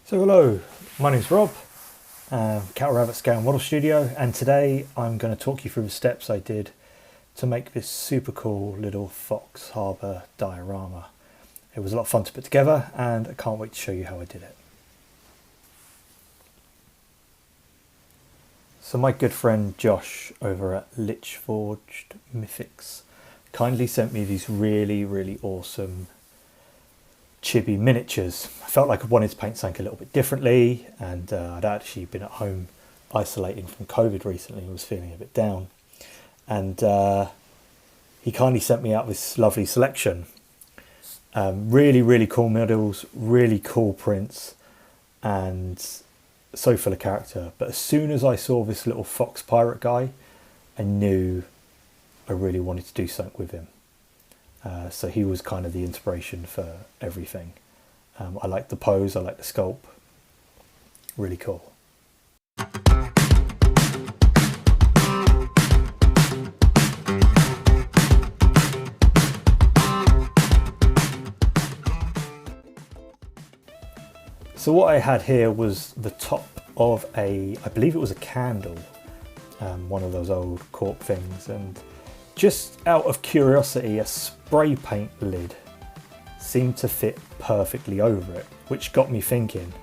So hello, my name's Rob, Cat Rabbit Scale Model Studio, and today I'm going to talk you through the steps I did to make this super cool little fox harbour diorama. It was a lot of fun to put together and I can't wait to show you how I did it. So my good friend Josh over at Lichforged Mythics kindly sent me these really awesome Chibi miniatures. I felt like I wanted to paint something a little bit differently, and I'd actually been at home isolating from COVID recently and was feeling a bit down, and he kindly sent me out this lovely selection. Really cool models, really cool prints, and so full of character. But as soon as I saw this little fox pirate guy, I knew I really wanted to do something with him. So he was kind of the inspiration for everything. I like the pose, I like the sculpt. Really cool. So what I had here was the top of I believe it was a candle, one of those old cork things, and just out of curiosity, a spray paint lid seemed to fit perfectly over it, which got me thinking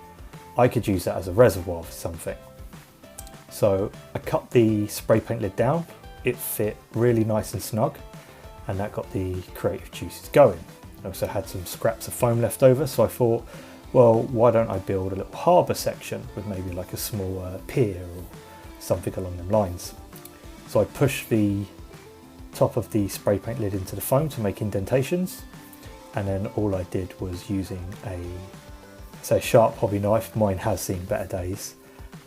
I could use that as a reservoir for something. So I cut the spray paint lid down, it fit really nice and snug, and that got the creative juices going. I also had some scraps of foam left over, so I thought, well, why don't I build a little harbour section with maybe like a small pier or something along them lines. So I pushed the top of the spray paint lid into the foam to make indentations, and then all I did was using a sharp hobby knife, mine has seen better days,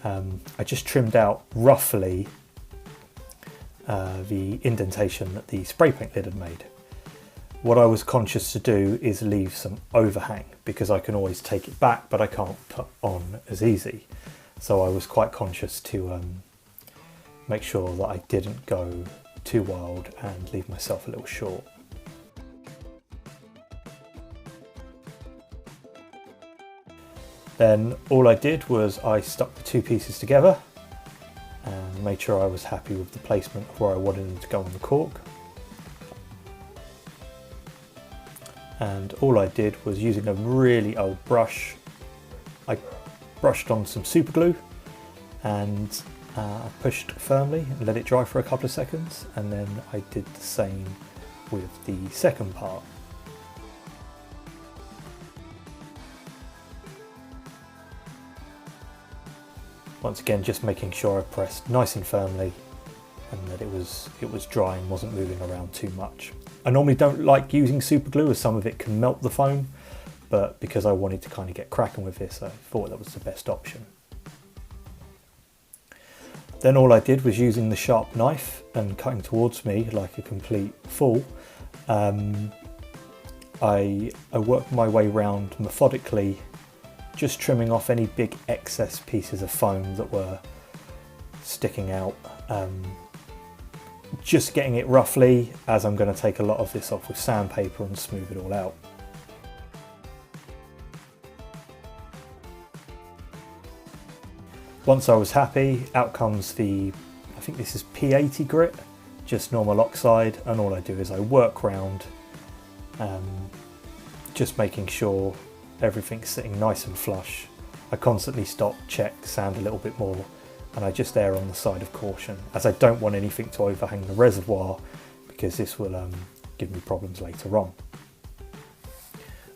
I just trimmed out roughly the indentation that the spray paint lid had made. What I was conscious to do is leave some overhang, because I can always take it back but I can't put on as easy, so I was quite conscious to make sure that I didn't go too wild and leave myself a little short. Then all I did was I stuck the two pieces together and made sure I was happy with the placement of where I wanted them to go on the cork. And all I did was, using a really old brush, I brushed on some super glue and I pushed firmly and let it dry for a couple of seconds, and then I did the same with the second part. Once again, just making sure I pressed nice and firmly and that it was dry and wasn't moving around too much. I normally don't like using super glue as some of it can melt the foam, but because I wanted to kind of get cracking with this, I thought that was the best option. Then all I did was, using the sharp knife and cutting towards me like a complete fool, I worked my way round methodically, just trimming off any big excess pieces of foam that were sticking out, just getting it roughly, as I'm going to take a lot of this off with sandpaper and smooth it all out. Once I was happy, out comes I think this is P80 grit, just normal oxide, and all I do is I work round, just making sure everything's sitting nice and flush. I constantly stop, check, sand a little bit more, and I just err on the side of caution, as I don't want anything to overhang the reservoir, because this will give me problems later on.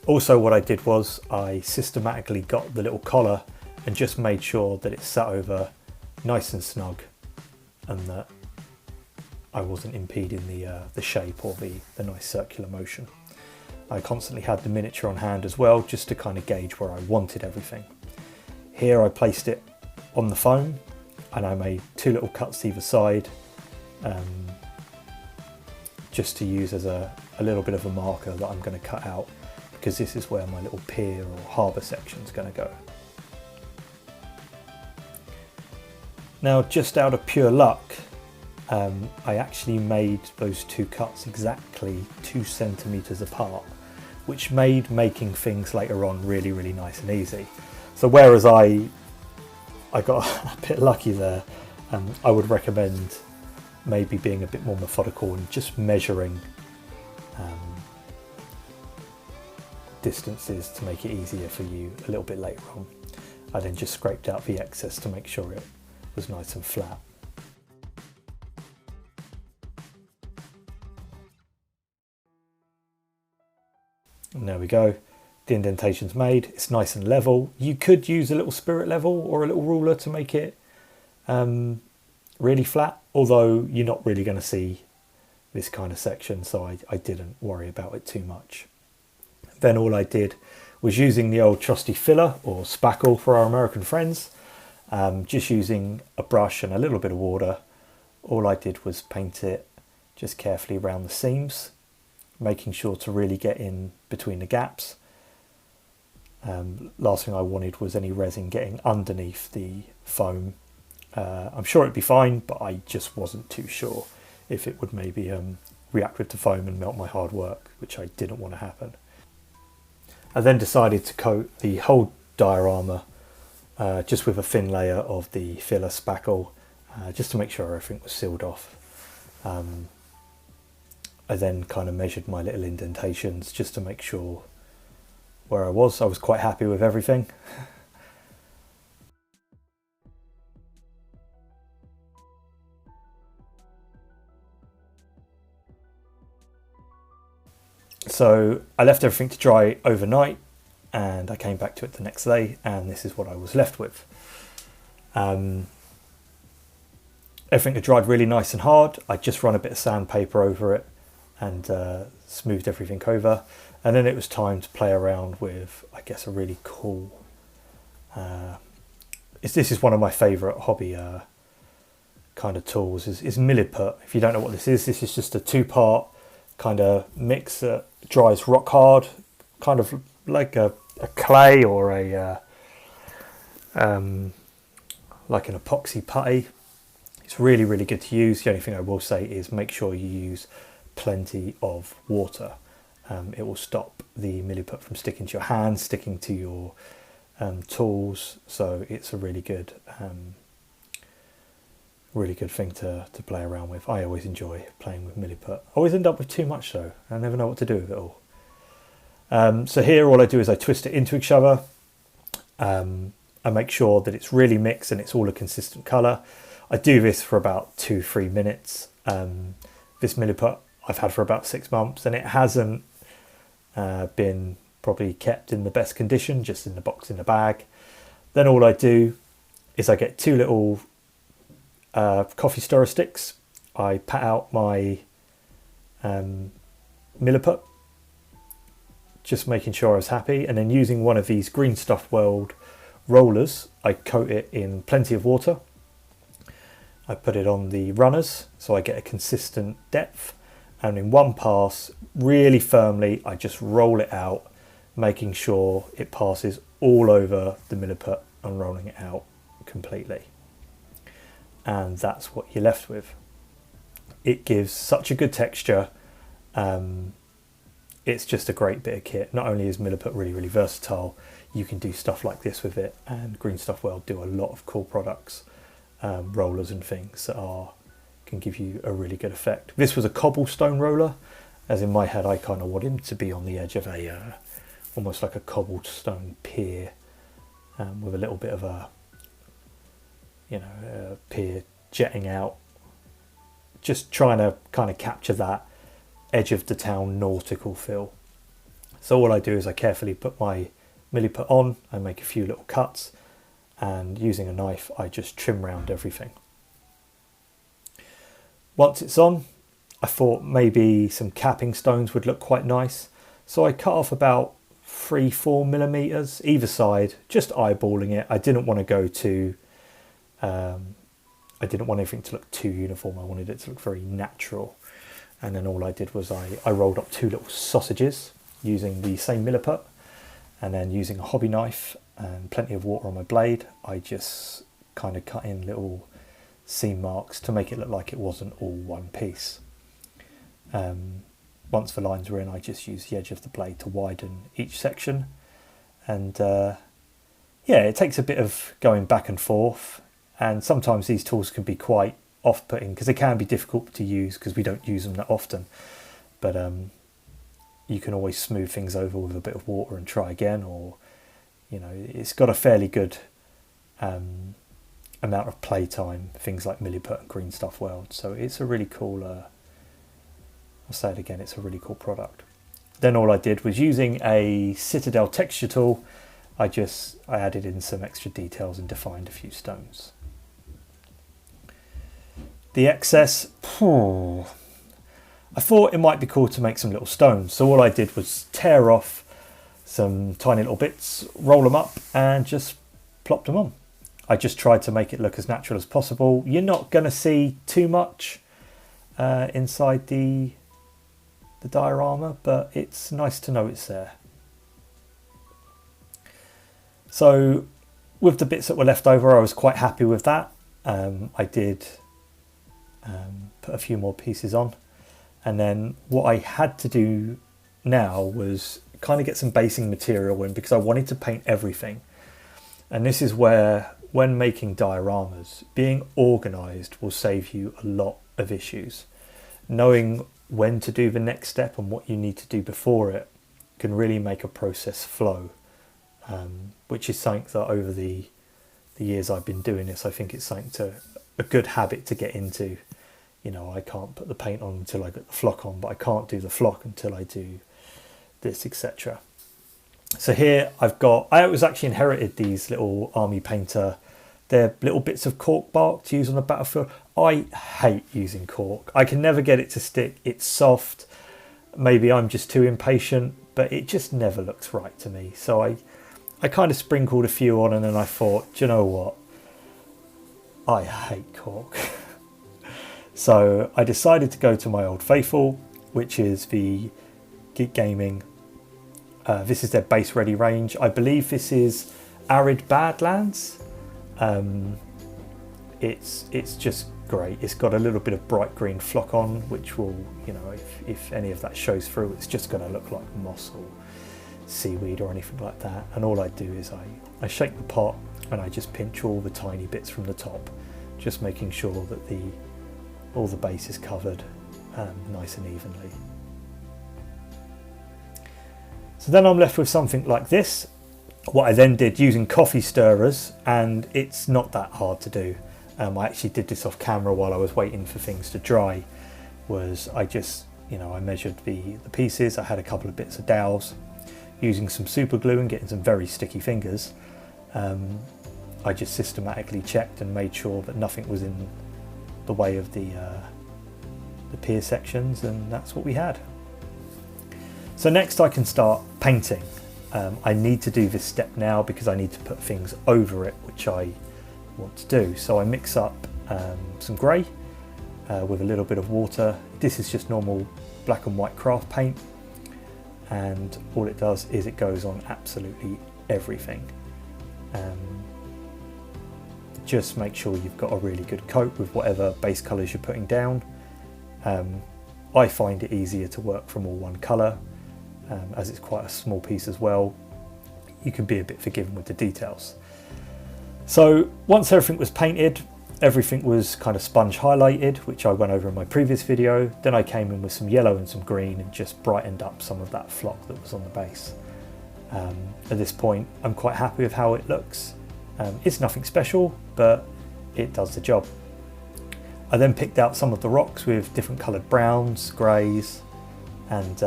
Also, what I did was I systematically got the little collar and just made sure that it sat over nice and snug, and that I wasn't impeding the shape or the nice circular motion. I constantly had the miniature on hand as well, just to kind of gauge where I wanted everything. Here I placed it on the foam, and I made two little cuts either side, just to use as a little bit of a marker that I'm going to cut out, because this is where my little pier or harbour section is going to go. Now, just out of pure luck, I actually made those two cuts exactly 2 centimeters apart, which made making things later on really nice and easy. So whereas I got a bit lucky there, I would recommend maybe being a bit more methodical and just measuring distances to make it easier for you a little bit later on. I then just scraped out the excess to make sure it was nice and flat. And there we go. The indentation's made. It's nice and level. You could use a little spirit level or a little ruler to make it really flat, although you're not really going to see this kind of section, so I didn't worry about it too much. Then all I did was using the old trusty filler or spackle for our American friends, just using a brush and a little bit of water. All I did was paint it just carefully around the seams, making sure to really get in between the gaps. Last thing I wanted was any resin getting underneath the foam. I'm sure it'd be fine, but I just wasn't too sure if it would maybe react with the foam and melt my hard work, which I didn't want to happen. I then decided to coat the whole diorama just with a thin layer of the filler spackle, just to make sure everything was sealed off. I then kind of measured my little indentations just to make sure where I was quite happy with everything. So I left everything to dry overnight and I came back to it the next day, and this is what I was left with. Everything had dried really nice and hard. I just run a bit of sandpaper over it and smoothed everything over. And then it was time to play around with, I guess, a really cool... this is one of my favourite hobby kind of tools, is Milliput. If you don't know what this is just a two-part kind of mix that dries rock hard, kind of like a clay or a like an epoxy putty. It's really, really good to use. The only thing I will say is make sure you use plenty of water. It will stop the Milliput from sticking to your hands, sticking to your tools. So it's a really good thing to play around with. I always enjoy playing with Milliput. I always end up with too much though. I never know what to do with it all. So here all I do is I twist it into each other. I make sure that it's really mixed and it's all a consistent colour. I do this for about 2-3 minutes. This Milliput I've had for about 6 months, and it hasn't been probably kept in the best condition, just in the box in the bag. Then all I do is I get 2 little coffee stirrer sticks. I pat out my Milliput, just making sure I was happy, and then using one of these Green Stuff World rollers, I coat it in plenty of water. I put it on the runners so I get a consistent depth, and in one pass, really firmly, I just roll it out, making sure it passes all over the Milliput and rolling it out completely. And that's what you're left with. It gives such a good texture. It's just a great bit of kit. Not only is Milliput really, really versatile, you can do stuff like this with it, and Green Stuff World do a lot of cool products, rollers and things that can give you a really good effect. This was a cobblestone roller, as in my head I kind of want him to be on the edge of a almost like a cobblestone pier, with a little bit of a pier jetting out, just trying to kind of capture that edge of the town nautical feel. So all I do is I carefully put my Milliput on, I make a few little cuts, and using a knife I just trim round everything. Once it's on, I thought maybe some capping stones would look quite nice, so I cut off about 3-4 millimeters either side, just eyeballing it. I didn't want to go too I didn't want everything to look too uniform. I wanted it to look very natural. And then all I did was I rolled up 2 little sausages using the same Milliput, and then using a hobby knife and plenty of water on my blade, I just kind of cut in little seam marks to make it look like it wasn't all one piece. Once the lines were in, I just used the edge of the blade to widen each section, and yeah, yeah, it takes a bit of going back and forth, and sometimes these tools can be quite off-putting because they can be difficult to use because we don't use them that often. But you can always smooth things over with a bit of water and try again, or it's got a fairly good amount of playtime, things like Milliput and Green Stuff World. So it's a really cool, I'll say it again, it's a really cool product. Then all I did was, using a Citadel texture tool, I added in some extra details and defined a few stones. The excess, I thought it might be cool to make some little stones. So all I did was tear off some tiny little bits, roll them up and just plop them on. I just tried to make it look as natural as possible. You're not going to see too much inside the diorama, but it's nice to know it's there. So with the bits that were left over, I was quite happy with that. I did put a few more pieces on, and then what I had to do now was kind of get some basing material in, because I wanted to paint everything. And this is where, when making dioramas, being organized will save you a lot of issues. Knowing when to do the next step and what you need to do before it can really make a process flow, which is something that over the years I've been doing this, I think it's a good habit to get into. I can't put the paint on until I get the flock on, but I can't do the flock until I do this, etc. So here I was actually inherited these little army painter. They're little bits of cork bark to use on the battlefield. I hate using cork. I can never get it to stick. It's soft. Maybe I'm just too impatient, but it just never looks right to me. So I kind of sprinkled a few on, and then I thought, do you know what? I hate cork. So I decided to go to my old faithful, which is the Geek Gaming. This is their base ready range. I believe this is Arid Badlands. It's just great. It's got a little bit of bright green flock on, which will, if any of that shows through, it's just going to look like moss or seaweed or anything like that. And all I do is I shake the pot and I just pinch all the tiny bits from the top, just making sure that all the base is covered nice and evenly. So then I'm left with something like this. What I then did, using coffee stirrers, and it's not that hard to do. I actually did this off camera while I was waiting for things to dry, was I just, I measured the pieces. I had a couple of bits of dowels. Using some super glue and getting some very sticky fingers, I just systematically checked and made sure that nothing was in the way of the pier sections, and that's what we had. So next I can start painting. I need to do this step now because I need to put things over it, which I want to do. So I mix up some grey with a little bit of water. This is just normal black and white craft paint, and all it does is it goes on absolutely everything. Just make sure you've got a really good coat with whatever base colours you're putting down. I find it easier to work from all one colour, as it's quite a small piece as well. You can be a bit forgiving with the details. So once everything was painted, everything was kind of sponge highlighted, which I went over in my previous video. Then I came in with some yellow and some green and just brightened up some of that flock that was on the base. At this point, I'm quite happy with how it looks. It's nothing special, but it does the job. I then picked out some of the rocks with different coloured browns, greys, and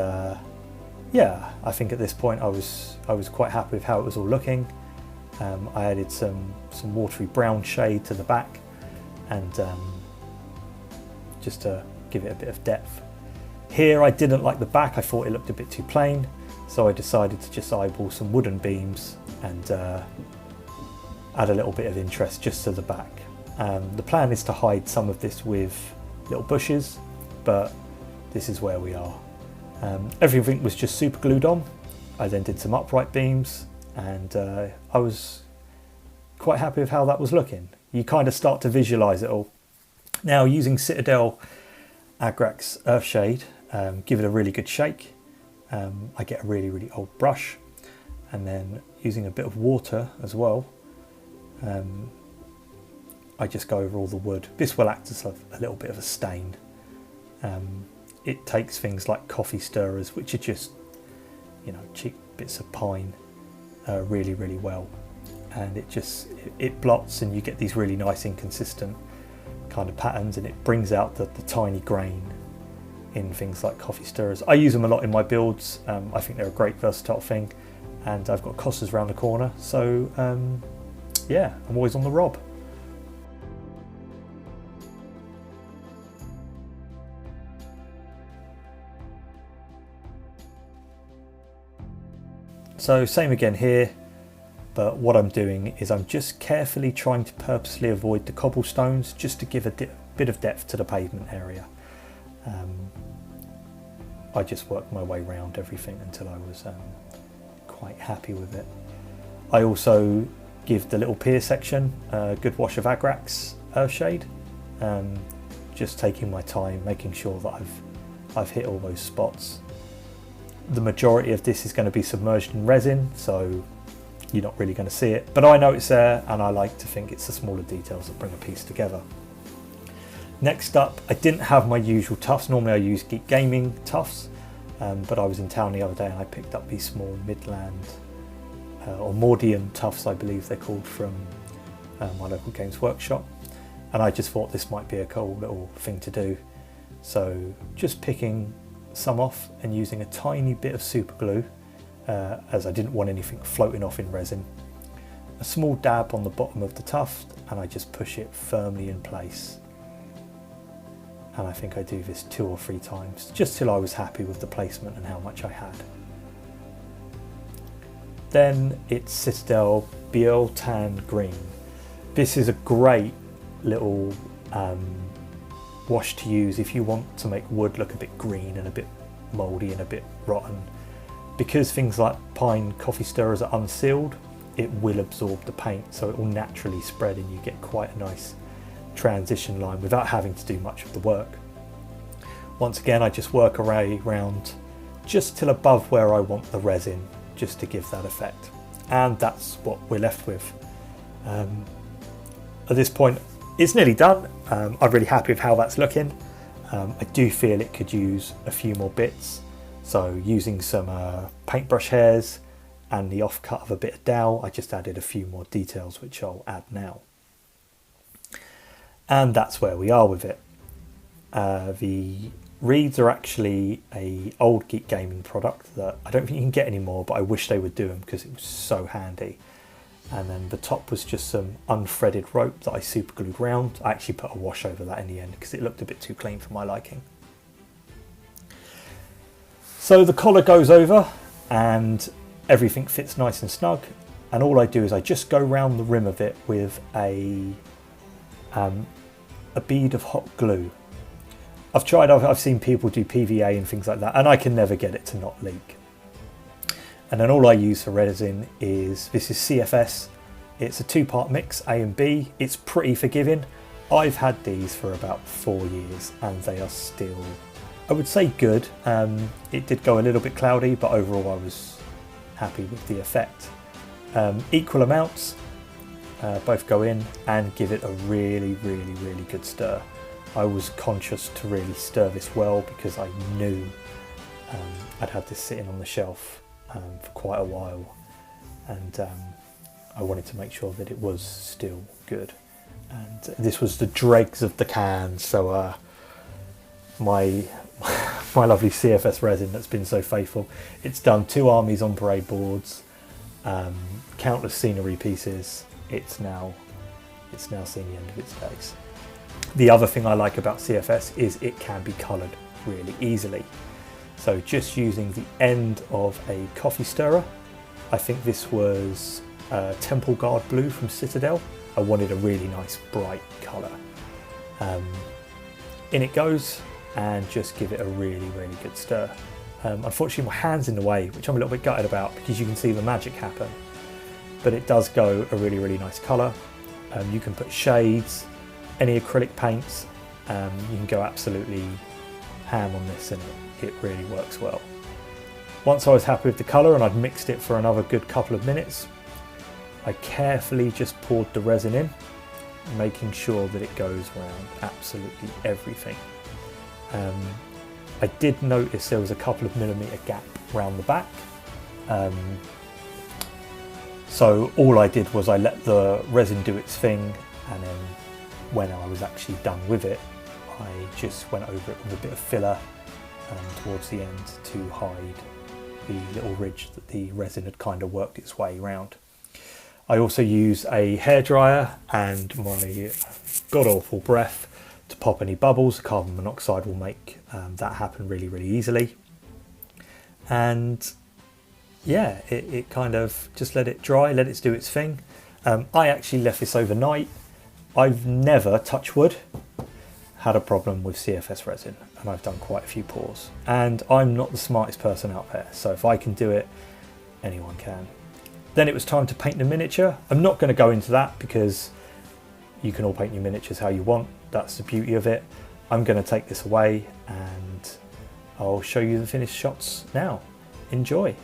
yeah, I think at this point I was quite happy with how it was all looking. I added some watery brown shade to the back, and just to give it a bit of depth. Here I didn't like the back. I thought it looked a bit too plain, so I decided to just eyeball some wooden beams and add a little bit of interest just to the back. The plan is to hide some of this with little bushes, but this is where we are. Everything was just super glued on. I then did some upright beams, and I was quite happy with how that was looking. You kind of start to visualize it all. Now, using Citadel Agrax Earthshade, give it a really good shake. I get a really old brush, and then using a bit of water as well, I just go over all the wood. This will act as a little bit of a stain. It takes things like coffee stirrers, which are just, you know, cheap bits of pine, really, really well. And it blots, and you get these really nice inconsistent kind of patterns, and it brings out the tiny grain in things like coffee stirrers. I use them a lot in my builds. I think they're a great versatile thing, and I've got Costas around the corner, so yeah, I'm always on the rob. So same again here, but what I'm doing is I'm just carefully trying to purposely avoid the cobblestones, just to give a bit of depth to the pavement area. I just worked my way around everything until I was quite happy with it. I also give the little pier section a good wash of Agrax Earthshade, just taking my time, making sure that I've hit all those spots. The majority of this is going to be submerged in resin, so you're not really going to see it, but I know it's there, and I like to think it's the smaller details that bring a piece together. Next up, I didn't have my usual tufts. Normally I use Geek Gaming tufts, but I was in town the other day and I picked up these small Midland or Mordian tufts, I believe they're called, from my local Games Workshop, and I just thought this might be a cool little thing to do. So just picking some off and using a tiny bit of super glue, as I didn't want anything floating off in resin. A small dab on the bottom of the tuft, and I just push it firmly in place. And I think I do this 2 or 3 times, just till I was happy with the placement and how much I had. Then it's Citadel Biel Tan Green. This is a great little wash to use if you want to make wood look a bit green and a bit mouldy and a bit rotten. Because things like pine coffee stirrers are unsealed, it will absorb the paint, so it will naturally spread and you get quite a nice transition line without having to do much of the work. Once again, I just work around just till above where I want the resin, just to give that effect. And that's what we're left with. At this point, it's nearly done. I'm really happy with how that's looking. I do feel it could use a few more bits. So using some paintbrush hairs and the offcut of a bit of dowel, I just added a few more details, which I'll add now. And that's where we are with it. The reeds are actually a old Geek Gaming product that I don't think you can get anymore, but I wish they would do them because it was so handy. And then the top was just some unthreaded rope that I super glued round. I actually put a wash over that in the end because it looked a bit too clean for my liking. So the collar goes over and everything fits nice and snug. And all I do is I just go round the rim of it with a bead of hot glue. I've seen people do PVA and things like that, and I can never get it to not leak. And then all I use for resin is, this is CFS. It's a 2-part mix, A and B. It's pretty forgiving. I've had these for about 4 years and they are still, I would say, good. It did go a little bit cloudy, but overall I was happy with the effect. Equal amounts, both go in and give it a really, really, really good stir. I was conscious to really stir this well because I knew I'd had this sitting on the shelf for quite a while, and I wanted to make sure that it was still good. And this was the dregs of the can, so my lovely CFS resin that's been so faithful. It's done 2 armies on parade boards, countless scenery pieces. It's now seen the end of its days. The other thing I like about CFS is it can be coloured really easily. So just using the end of a coffee stirrer, I think this was Temple Guard Blue from Citadel. I wanted a really nice bright colour. In it goes, and just give it a really, really good stir. Unfortunately my hand's in the way, which I'm a little bit gutted about because you can see the magic happen. But it does go a really, really nice colour. You can put shades, any acrylic paints, you can go absolutely ham on this and it really works well. Once I was happy with the colour and I'd mixed it for another good couple of minutes, I carefully just poured the resin in, making sure that it goes around absolutely everything. I did notice there was a couple of millimetre gap around the back. So all I did was I let the resin do its thing, and then when I was actually done with it, I just went over it with a bit of filler towards the end to hide the little ridge that the resin had kind of worked its way around. I also use a hairdryer and my god-awful breath to pop any bubbles. Carbon monoxide will make that happen really, really easily. And yeah, it kind of just let it dry, let it do its thing. I actually left this overnight. I've never, touch wood, had a problem with CFS resin, and I've done quite a few pours. And I'm not the smartest person out there, so if I can do it, anyone can. Then it was time to paint the miniature. I'm not going to go into that because you can all paint your miniatures how you want. That's the beauty of it. I'm going to take this away and I'll show you the finished shots now. Enjoy.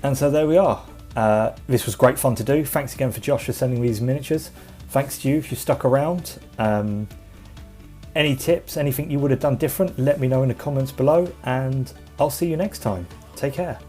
And so there we are. This was great fun to do. Thanks again for Josh for sending me these miniatures. Thanks to you if you stuck around. Any tips, anything you would have done different, let me know in the comments below, and I'll see you next time. Take care.